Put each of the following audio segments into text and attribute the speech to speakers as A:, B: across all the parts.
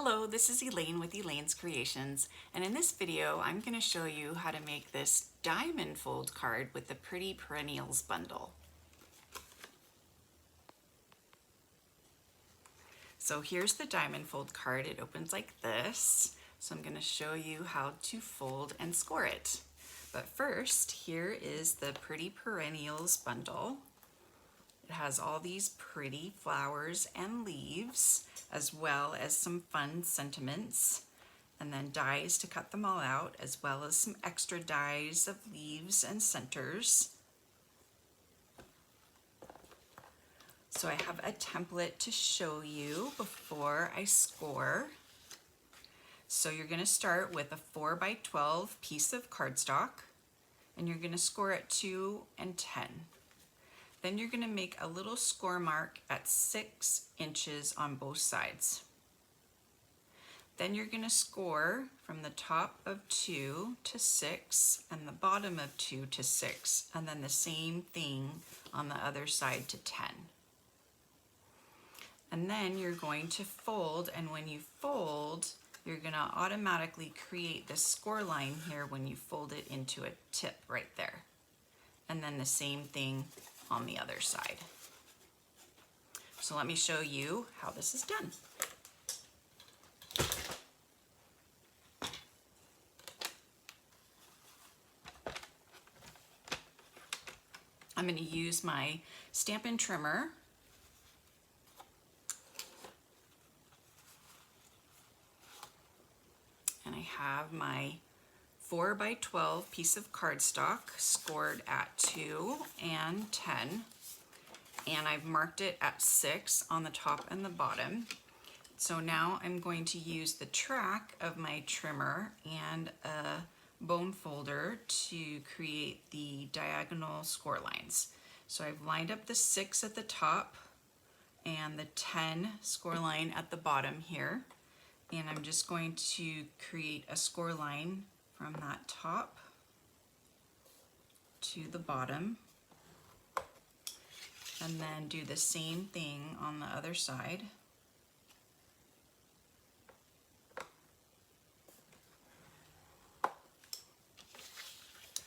A: Hello, this is Elaine with Elaine's Creations, and in this video I'm going to show you how to make this diamond fold card with the Pretty Perennials bundle. So here's the diamond fold card. It opens like this. So I'm going to show you how to fold and score it. But first, here is the Pretty Perennials bundle. It has all these pretty flowers and leaves, as well as some fun sentiments, and then dies to cut them all out, as well as some extra dies of leaves and centers. So I have a template to show you before I score. So you're going to start with a 4x12 piece of cardstock, and you're going to score at 2 and 10. Then you're going to make a little score mark at 6 inches on both sides. Then you're going to score from the top of 2 to 6 and the bottom of 2 to 6, and then the same thing on the other side to 10. And then you're going to fold, and when you fold, you're going to automatically create this score line here when you fold it into a tip right there. And then the same thing on the other side. So let me show you how this is done. I'm going to use my Stampin' trimmer. And I have my 4x12 piece of cardstock scored at 2 and 10, and I've marked it at 6 on the top and the bottom. So now I'm going to use the track of my trimmer and a bone folder to create the diagonal score lines. So I've lined up the 6 at the top and the 10 score line at the bottom here, and I'm just going to create a score line from that top to the bottom, and then do the same thing on the other side.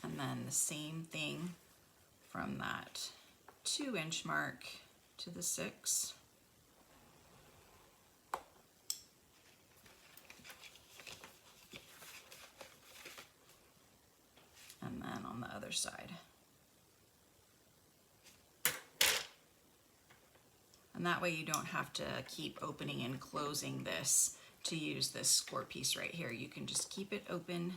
A: And then the same thing from that 2-inch mark to the 6. And then on the other side. And that way you don't have to keep opening and closing this to use this score piece right here. You can just keep it open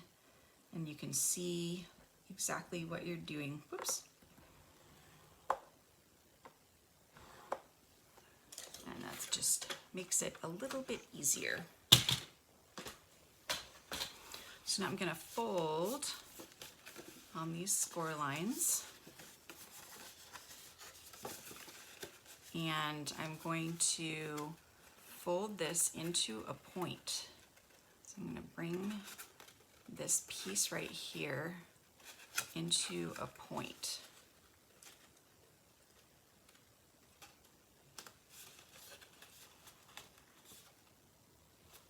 A: and you can see exactly what you're doing. Whoops. And that just makes it a little bit easier. So now I'm going to fold on these score lines, and I'm going to fold this into a point. So I'm going to bring this piece right here into a point.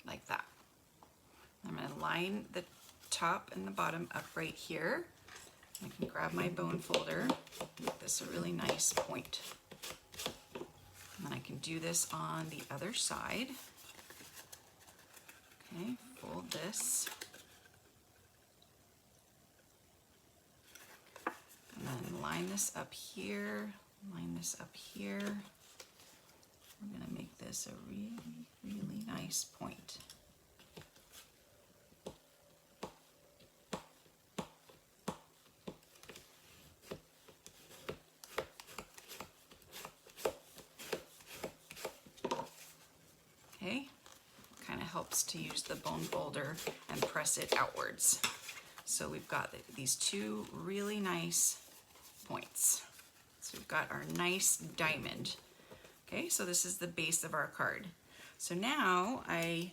A: Like that. I'm going to line the top and the bottom up right here. I can grab my bone folder, make this a really nice point. And then I can do this on the other side. Okay, fold this. And then line this up here, line this up here. We're going to make this a really, really nice point. Kind of helps to use the bone folder and press it outwards. So we've got these two really nice points. So we've got our nice diamond. Okay, so this is the base of our card. So now I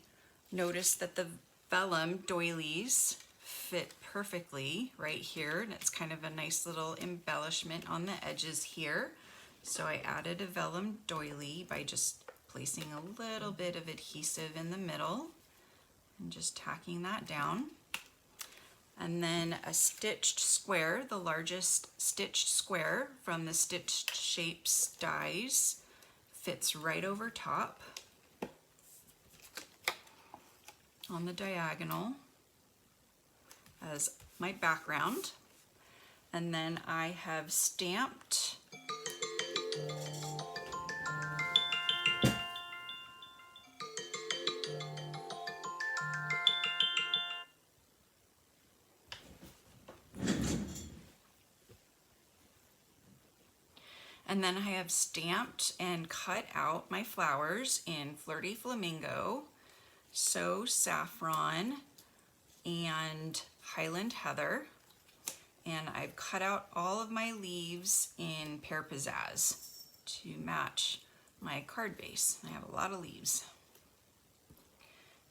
A: noticed that the vellum doilies fit perfectly right here, and it's kind of a nice little embellishment on the edges here. So I added a vellum doily by just placing a little bit of adhesive in the middle and just tacking that down. And then a stitched square, the largest stitched square from the Stitched Shapes dies, fits right over top on the diagonal as my background. And then I have stamped and cut out my flowers in Flirty Flamingo, So Saffron, and Highland Heather. And I've cut out all of my leaves in Pear Pizzazz to match my card base. I have a lot of leaves.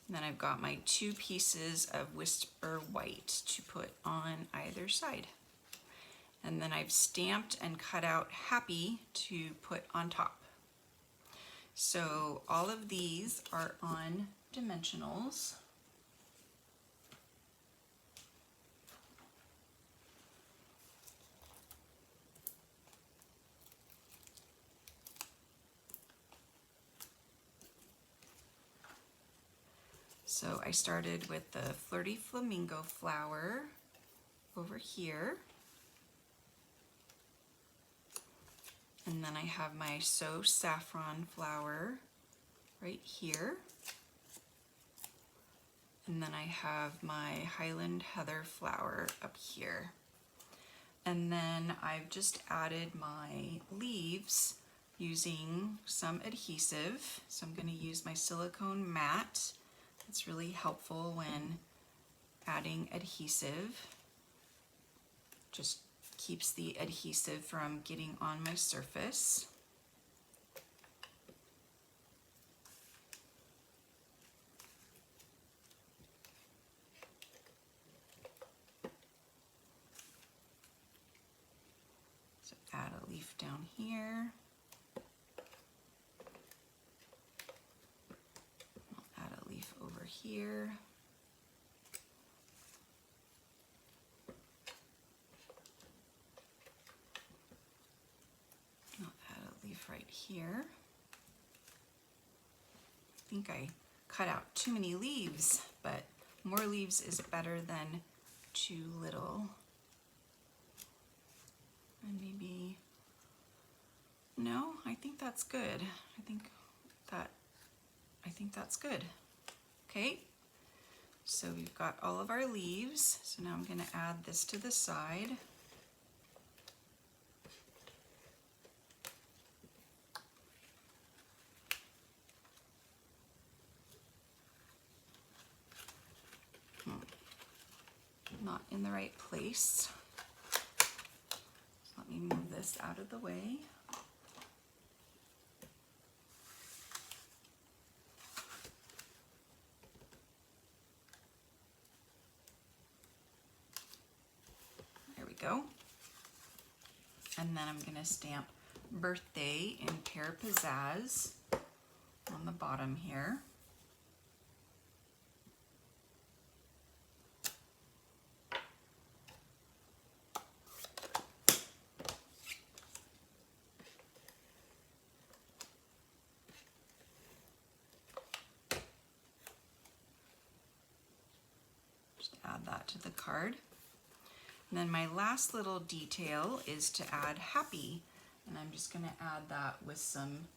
A: And then I've got my 2 pieces of Whisper White to put on either side. And then I've stamped and cut out Happy to put on top. So all of these are on dimensionals. So I started with the Flirty Flamingo flower over here. And then I have my So Saffron flower right here. And then I have my Highland Heather flower up here. And then I've just added my leaves using some adhesive. So I'm going to use my silicone mat. It's really helpful when adding adhesive. Just keeps the adhesive from getting on my surface. So add a leaf down here. I'll add a leaf over here. Right here. I think I cut out too many leaves, but more leaves is better than too little. And maybe, no, I think that's good. I think that's good. Okay, so we've got all of our leaves. So now I'm going to add this to the side. Not in the right place. So let me move this out of the way. There we go. And then I'm going to stamp Birthday in Pear Pizzazz on the bottom here. Add that to the card. And then my last little detail is to add Happy, and I'm just going to add that with some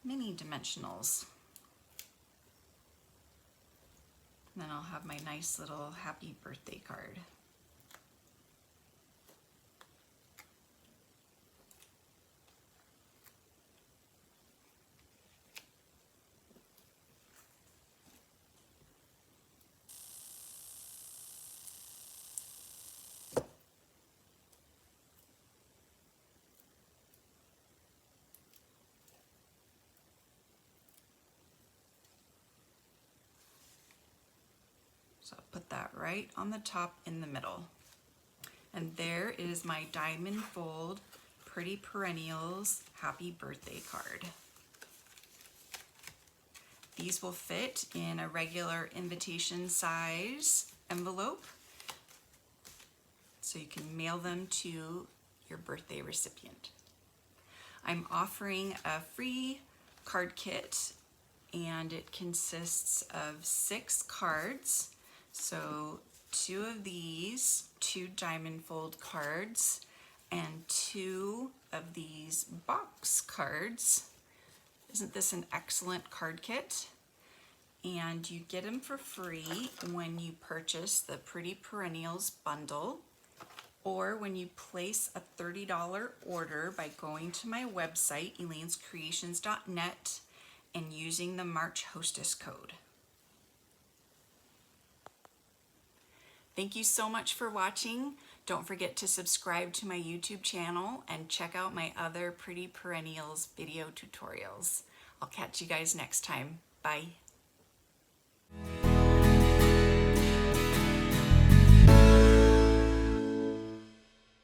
A: mini dimensionals. And then I'll have my nice little happy birthday card. So I'll put that right on the top in the middle. And there is my diamond fold Pretty Perennials happy birthday card. These will fit in a regular invitation size envelope, so you can mail them to your birthday recipient. I'm offering a free card kit, and it consists of 6 cards. So 2 of these 2 diamond fold cards and 2 of these box cards. Isn't this an excellent card kit? And you get them for free when you purchase the Pretty Perennials bundle, or when you place a $30 order by going to my website, elainescreations.net, and using the March Hostess code. Thank you so much for watching. Don't forget to subscribe to my YouTube channel and check out my other Pretty Perennials video tutorials. I'll catch you guys next time. Bye.